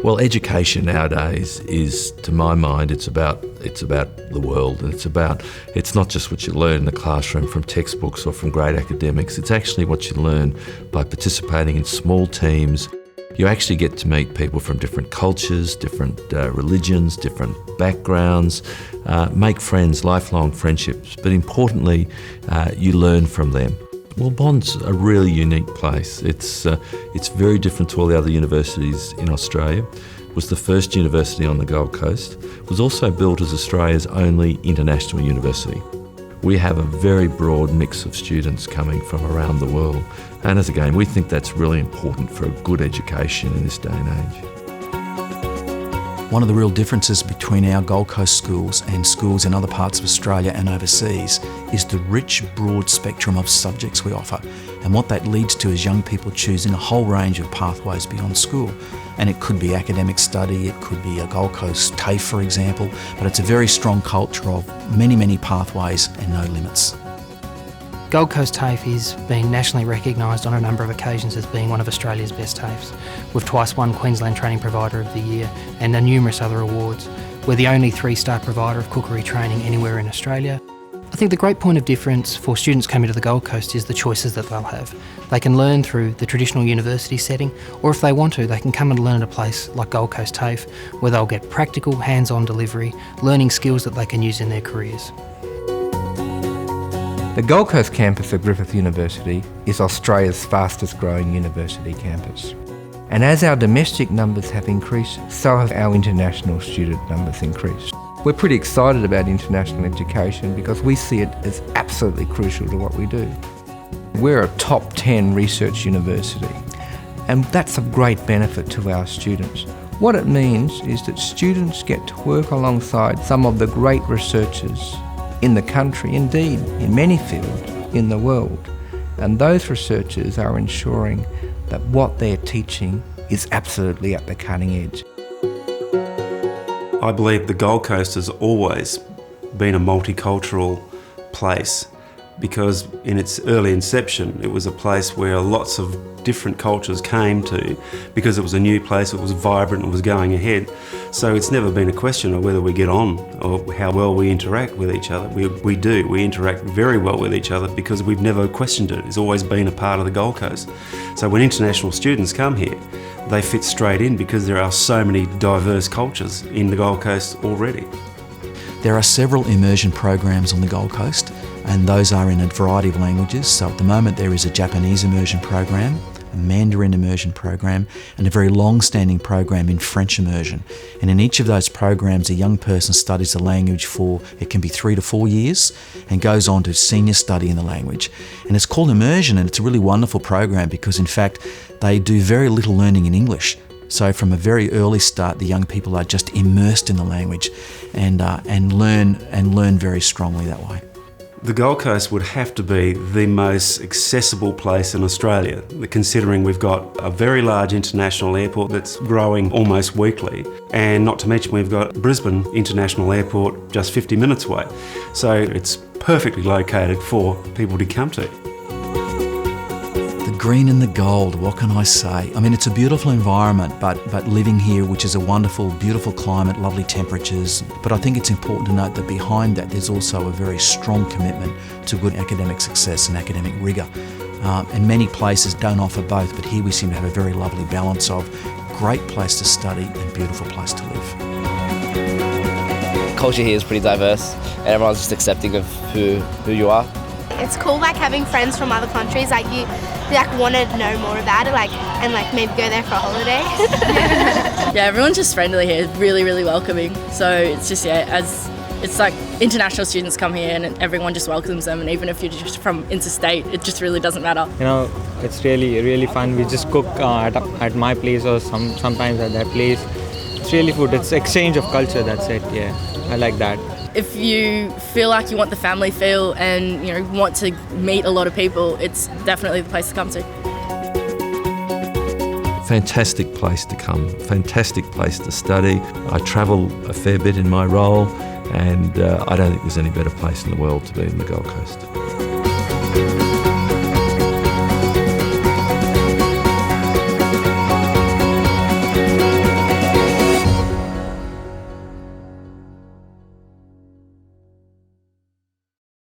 Well, education nowadays is, to my mind, it's about the world, and it's not just what you learn in the classroom from textbooks or from great academics. It's actually what you learn by participating in small teams. You actually get to meet people from different cultures, different religions, different backgrounds, make friends, lifelong friendships, but importantly, you learn from them. Well, Bond's a really unique place. It's very different to all the other universities in Australia. It was the first university on the Gold Coast. It was also built as Australia's only international university. We have a very broad mix of students coming from around the world. And again, we think that's really important for a good education in this day and age. One of the real differences between our Gold Coast schools and schools in other parts of Australia and overseas is the rich, broad spectrum of subjects we offer. And what that leads to is young people choosing a whole range of pathways beyond school. And it could be academic study, it could be a Gold Coast TAFE, for example, but it's a very strong culture of many, many pathways and no limits. Gold Coast TAFE is being nationally recognised on a number of occasions as being one of Australia's best TAFEs. We've twice won Queensland Training Provider of the Year and numerous other awards. We're the only 3-star provider of cookery training anywhere in Australia. I think the great point of difference for students coming to the Gold Coast is the choices that they'll have. They can learn through the traditional university setting, or if they want to, they can come and learn at a place like Gold Coast TAFE, where they'll get practical, hands-on delivery, learning skills that they can use in their careers. The Gold Coast campus of Griffith University is Australia's fastest growing university campus. And as our domestic numbers have increased, so have our international student numbers increased. We're pretty excited about international education because we see it as absolutely crucial to what we do. We're a top 10 research university, and that's of great benefit to our students. What it means is that students get to work alongside some of the great researchers in the country, indeed in many fields in the world. And those researchers are ensuring that what they're teaching is absolutely at the cutting edge. I believe the Gold Coast has always been a multicultural place because in its early inception it was a place where lots of different cultures came to because it was a new place, it was vibrant, it was going ahead. So it's never been a question of whether we get on or how well we interact with each other. We do. We interact very well with each other because we've never questioned it. It's always been a part of the Gold Coast. So when international students come here, they fit straight in because there are so many diverse cultures in the Gold Coast already. There are several immersion programs on the Gold Coast, and those are in a variety of languages. So at the moment there is a Japanese immersion program, a Mandarin immersion program, and a very long-standing program in French immersion. And in each of those programs, a young person studies the language for, it can be 3 to 4 years, and goes on to senior study in the language. And it's called immersion, and it's a really wonderful program because in fact they do very little learning in English. So from a very early start, the young people are just immersed in the language and learn very strongly that way. The Gold Coast would have to be the most accessible place in Australia, considering we've got a very large international airport that's growing almost weekly, and not to mention we've got Brisbane International Airport just 50 minutes away. So it's perfectly located for people to come to. The green and the gold, what can I say? I mean, it's a beautiful environment, but living here, which is a wonderful, beautiful climate, lovely temperatures. But I think it's important to note that behind that, there's also a very strong commitment to good academic success and academic rigour. And many places don't offer both, but here we seem to have a very lovely balance of great place to study and beautiful place to live. Culture here is pretty diverse, and everyone's just accepting of who you are. It's cool having friends from other countries, you want to know more about it, and maybe go there for a holiday. Yeah, everyone's just friendly here, really, really welcoming. So it's just, it's like international students come here and everyone just welcomes them, and even if you're just from interstate, it just really doesn't matter. It's really, really fun. We just cook at my place or sometimes at their place. It's really food. It's exchange of culture, that's it, yeah. I like that. If you feel like you want the family feel and want to meet a lot of people, it's definitely the place to come to. Fantastic place to come, fantastic place to study. I travel a fair bit in my role, and I don't think there's any better place in the world to be in the Gold Coast.